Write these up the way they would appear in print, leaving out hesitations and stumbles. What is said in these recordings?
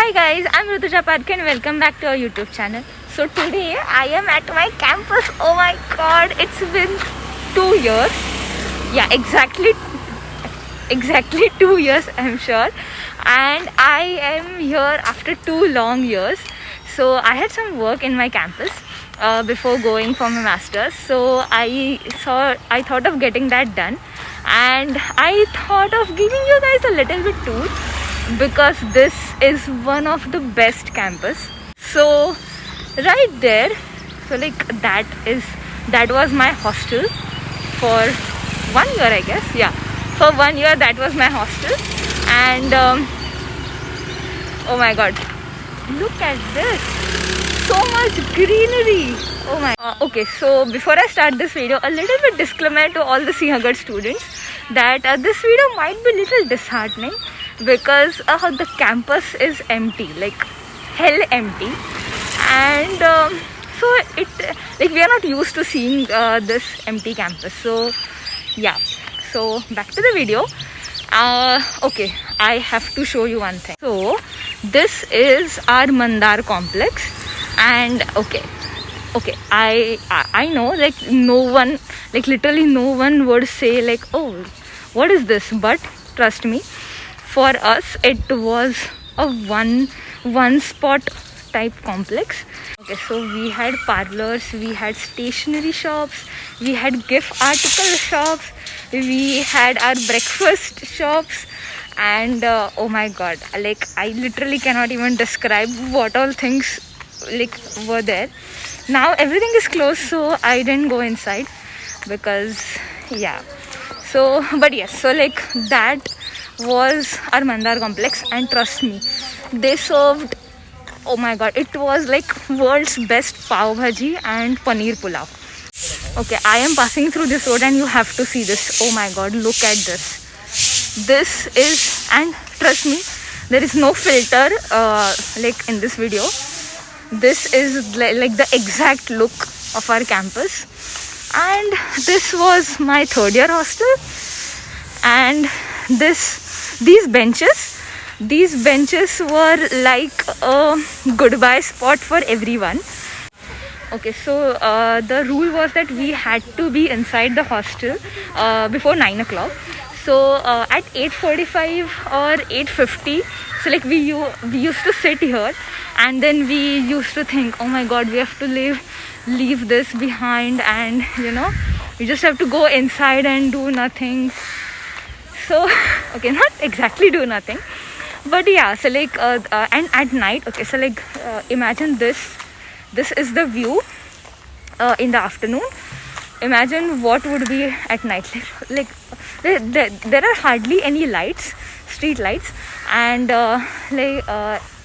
Hi guys, I'm Rutuja Padke and welcome back to our YouTube channel. So today I am at my campus. Oh my god, it's been 2 years. Yeah, exactly 2 years I'm sure. And I am here after 2 long years. So I had some work in my campus before going for my masters. So I thought of getting that done. And I thought of giving you guys a little bit tour because this is one of the best campus. So right there, so like that was my hostel for 1 year, I guess. Yeah, for 1 year that was my hostel. And oh my god, look at this, so much greenery. Oh my okay, so before I start this video, a little bit disclaimer to all the Sinhagad students that this video might be a little disheartening because the campus is empty, like hell empty. And so it like we are not used to seeing this empty campus. So yeah, so back to the video. Okay, I have to show you one thing. So this is our Mandar complex. And okay, I know, like no one, like literally no one would say like, oh, what is this? But trust me, for us it was a one spot type complex. Okay, so we had parlors, we had stationery shops, we had gift article shops, we had our breakfast shops. And oh my god, like I literally cannot even describe what all things like were there. Now everything is closed, so I didn't go inside because yeah. So but yes, so like that was our Mandar complex. And trust me, they served, oh my god, it was like world's best pav bhaji and paneer pulao. Okay, I am passing through this road and you have to see this. Oh my god, look at this is, and trust me, there is no filter like in this video. This is like the exact look of our campus. And this was my third year hostel. And these benches were like a goodbye spot for everyone. Okay, so the rule was that we had to be inside the hostel before 9 o'clock. So at 8:45 or 8:50, so like we used to sit here, and then we used to think, oh my god, we have to leave this behind, and you know, we just have to go inside and do nothing. So okay, not exactly do nothing, but yeah. So like and at night, okay, so like imagine this is the view in the afternoon. Imagine what would be at night. Like there are hardly any lights, street lights. And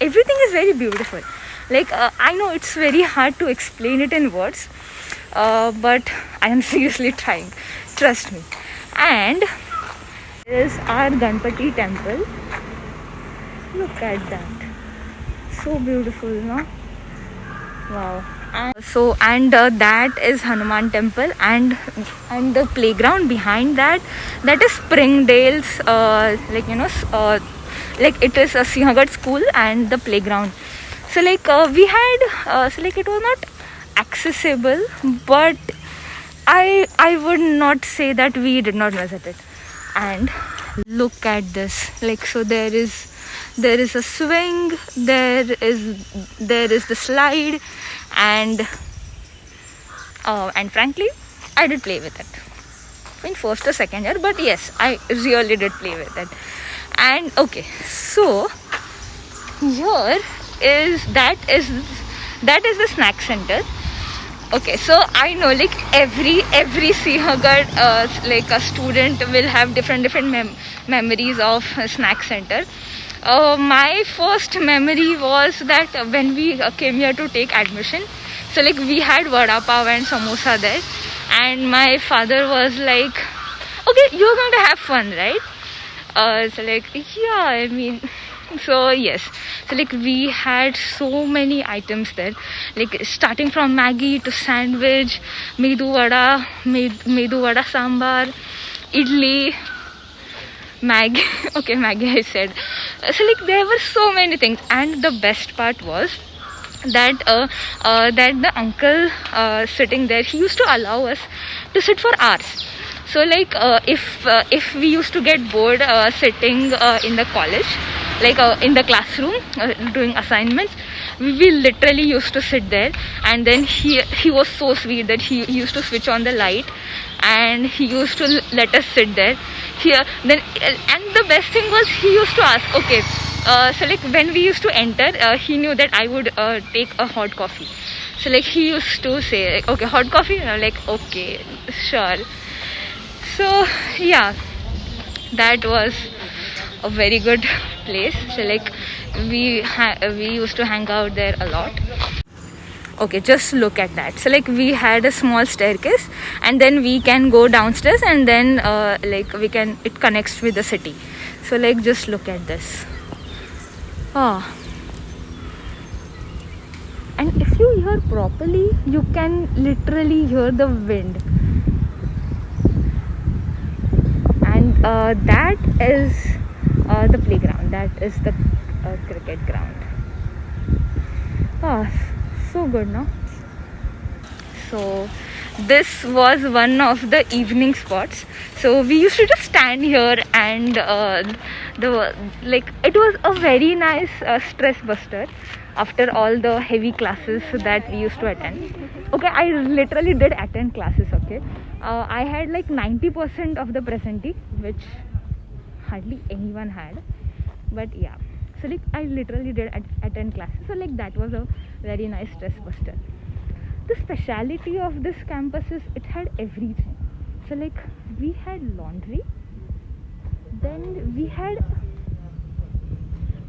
everything is very beautiful. Like I know it's very hard to explain it in words, but I am seriously trying, trust me. And this is our Ganpati temple. Look at that, so beautiful, no? Wow. And that is Hanuman temple, and the playground behind that is Springdale's like you know like it is a Sinhagad school, and the playground. So like we had so like it was not accessible, but I would not say that we did not visit it. And look at this, like so there is a swing, there is the slide, and frankly I did play with it in first or second year, but yes, I really did play with it. And okay, so here that is the snack center. Okay, so I know like every Sinhagad like a student will have different memories of a snack center. My first memory was that when we came here to take admission, so like we had vada pav and samosa there, and my father was like, okay, you're going to have fun, right? So like yeah, I mean, so yes, so like we had so many items there, like starting from Maggi to sandwich, medu vada sambar, idli, Maggie. Okay, Maggie, I said. So like there were so many things, and the best part was that that the uncle sitting there, he used to allow us to sit for hours. So like if we used to get bored sitting in the college, like in the classroom doing assignments, we literally used to sit there. And then he was so sweet that he used to switch on the light, and he used to let us sit there here. Then and the best thing was, he used to ask, okay, so like when we used to enter, he knew that I would take a hot coffee. So like he used to say, like, okay, hot coffee, and I'm like, okay, sure. So yeah, that was a very good place. So like we used to hang out there a lot. Okay, just look at that. So like we had a small staircase, and then we can go downstairs, and then like it connects with the city. So like just look at this. Ah, and if you hear properly, you can literally hear the wind. And that is the playground. That is the cricket ground. Ah, so good, no? So this was one of the evening spots. So we used to just stand here, and it was a very nice stress buster after all the heavy classes that we used to attend. Okay, I literally did attend classes. Okay, I had like 90% of the presentee, which hardly anyone had. But yeah, so like I literally did attend classes. So like that was a very nice stress buster. The speciality of this campus is it had everything. So like we had laundry, then we had,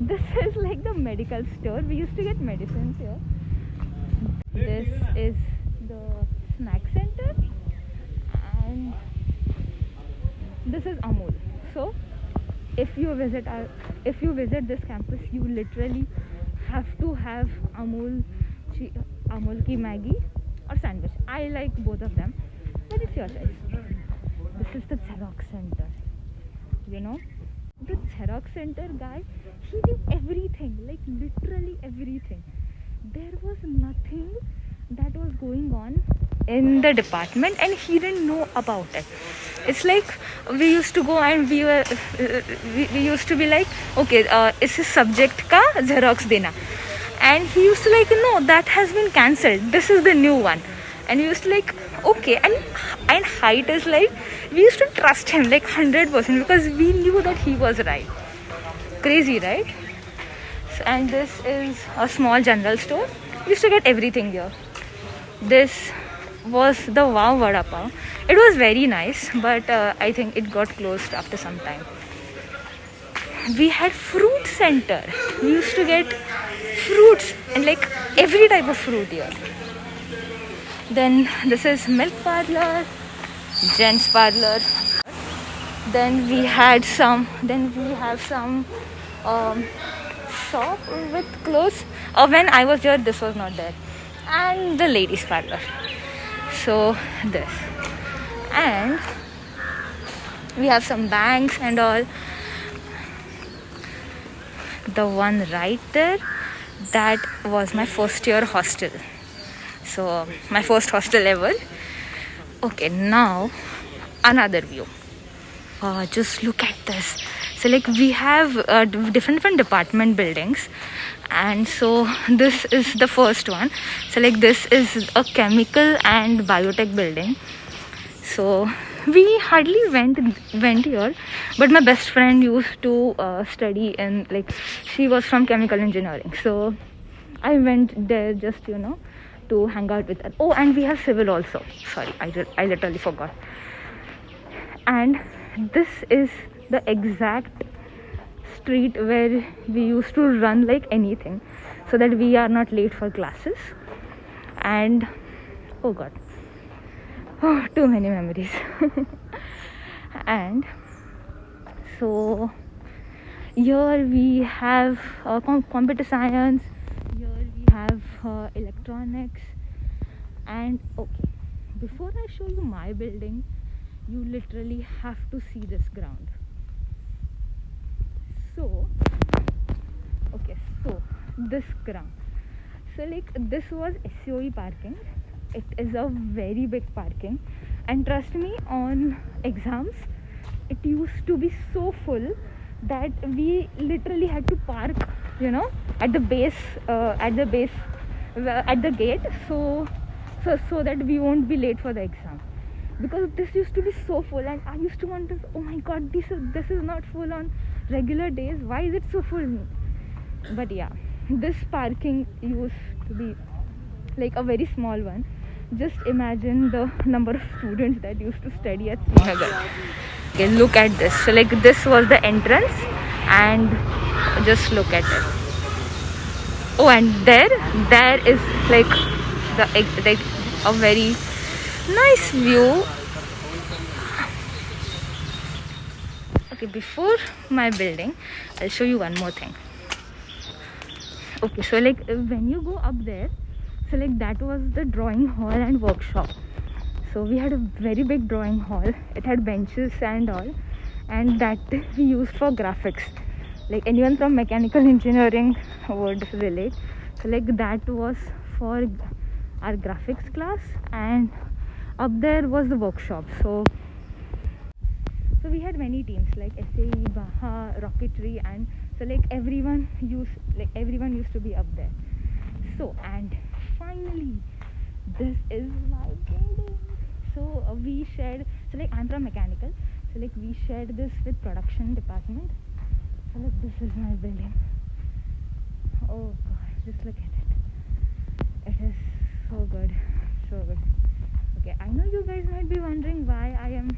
this is like the medical store. We used to get medicines here. This is the snack center, and this is Amul. So if you visit this campus, you literally have to have Amul ki Maggie or sandwich. I like both of them, but it's your choice. This is the Xerox center. You know, the Xerox center guy, he did everything, like literally everything. There was nothing that was going on in the department and he didn't know about it. It's like we used to go and we used to be like, okay, is this subject ka Xerox dena, and he used to like, no, that has been cancelled, this is the new one. And we used to like, okay. And height is like, we used to trust him like 100% because we knew that he was right. Crazy, right? So, and this is a small general store. We used to get everything here. This was the Wow Vada Pav. It was very nice, but I think it got closed after some time. We had fruit center. We used to get fruits and like every type of fruit here. Then this is milk parlor, gents parlor. Then we have some shop with clothes. When I was here, this was not there. And the ladies parlor. So this, and we have some banks and all. The one right there, that was my first year hostel. So my first hostel ever. Okay, now another view. Just look at this. So like we have different department buildings, and so this is the first one. So like this is a chemical and biotech building. So we hardly went here, but my best friend used to study in, like, she was from chemical engineering, so I went there just to hang out with her. Oh, and we have civil also. Sorry, I literally forgot. And this is the exact street where we used to run like anything so that we are not late for classes. And oh god, too many memories. And so here we have computer science, here we have electronics. And okay, before I show you my building, you literally have to see this ground. So okay, so this ground, so like this was SOE parking. It is a very big parking, and trust me, on exams it used to be so full that we literally had to park, you know, at the base, at the gate, so that we won't be late for the exam, because this used to be so full. And I used to wonder, oh my god, this is not full on regular days, why is it so full? But yeah, this parking used to be like a very small one. Just imagine the number of students that used to study at Srinagar. Okay, look at this. So like this was the entrance, and just look at it. Oh, and there is like like a very nice view. Okay, before my building, I'll show you one more thing. Okay, so like when you go up there, so like that was the drawing hall and workshop. So we had a very big drawing hall. It had benches and all, and that we used for graphics. Like anyone from mechanical engineering would relate. So like that was for our graphics class, and up there was the workshop. So we had many teams like SAE, Baha, Rocketry, and so like everyone used to be up there. So, and finally, this is my building. So we shared, so like I'm from mechanical, so like we shared this with production department. So like this is my building. Oh god, just look at it. It is so good, so good. Okay, I know you guys might be wondering why I am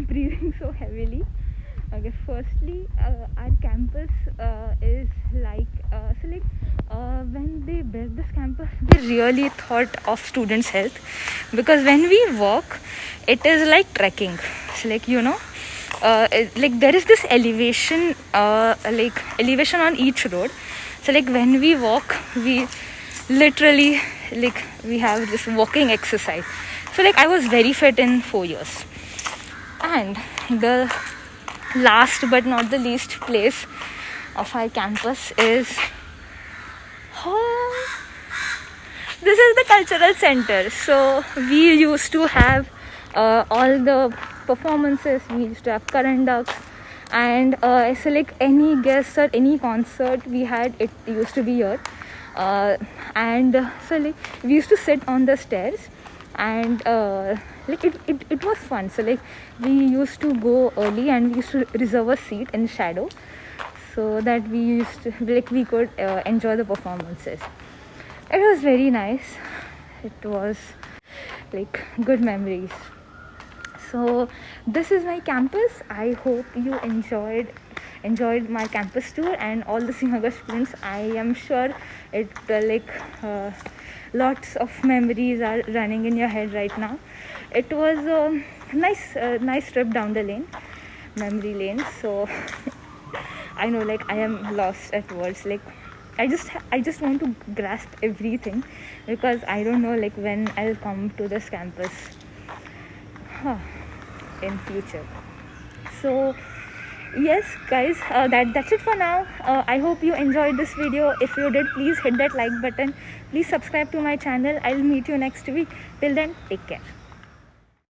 breathing so heavily. Okay, firstly, our campus is like when they built this campus, they really thought of students' health, because when we walk, it is like trekking. So like, you know, like there is this elevation, elevation on each road. So like when we walk, we literally like we have this walking exercise. So like I was very fit in 4 years. And the last but not the least place of our campus is this is the cultural center. So we used to have all the performances. We used to have current ducks, and so like any guest or any concert we had, it used to be here. And so like we used to sit on the stairs, and like it was fun. So like we used to go early, and we used to reserve a seat in shadow, so that we could enjoy the performances. It was very nice. It was like good memories. So this is my campus. I hope you enjoyed my campus tour, and all the Srinagar students. I am sure it lots of memories are running in your head right now. It was a nice trip down the lane, memory lane. So I know, like, I am lost at words. Like I just want to grasp everything, because I don't know like when I'll come to this campus in future. So yes guys, that's it for now. I hope you enjoyed this video. If you did, please hit that like button. Please subscribe to my channel. I'll meet you next week. Till then, take care.